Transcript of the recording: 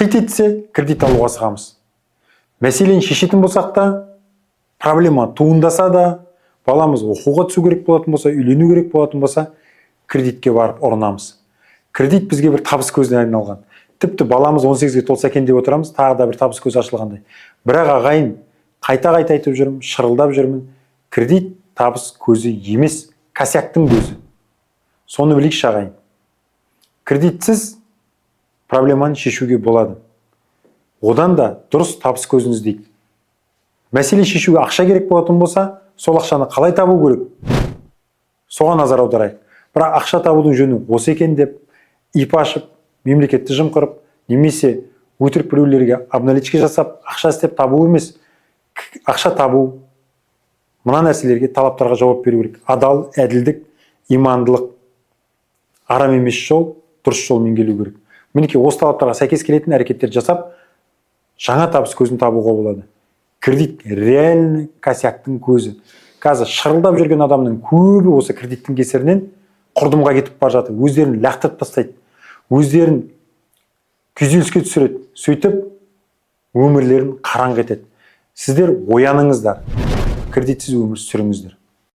қит етсе, кредит алуға асығамыз. Мәселені шешетін болсақ та, проблема туындаса да, баламыз оқуға түсу керек болатын болса, үйлену керек болатын болса, кредитке барып ұрынамыз. Кредит бізге бір табыс көзіне айналған. Тіпті баламыз 18-ге толса екен деп отырамыз, тағы да бір табыс көзі ашылғандай. Бірақ ағайын, қайта-қайта айтып жүрмін, шырылдап жүрмін. Кредит табыс көзі емес, косяктың көзі. Соны білейікші ағайын. Кредитсіз проблеманы шешуге болады. Одан да дұрыс табыс көзін іздейік. Мәселе шешуге ақша керек болатын болса, сол ақшаны қалай табу керек? Соған назар аударайық. Бірақ ақша табудың жөні осы екен деп, ИП ашып, мемлекетті жымқырып, немесе өтірік біреулерге обналичка жасап, ақша істеп табу емес. Ақша табу, мына нәрселерге, талаптарға жауап беру керек. Адал, әділдік, имандылық, арам емес жол, дұрыс жолмен келу керек. Мінекей осы талаптарға сәйкес келетін әрекеттер жасап, жаңа табыс көзін табуға болады. Кредит реальный косяктың көзі. Қазір шырылдап жүрген адамның көбі осы кредиттің кесірінен құрдымға кетіп бара жатыр. Өздерін лақтырып тастайды. Өздерін күйзеліске түсіреді. Сөйтіп өмірлерін қараңғы етеді. Сіздер ояныңыздар. Кредитсіз өмір сүріңіздер.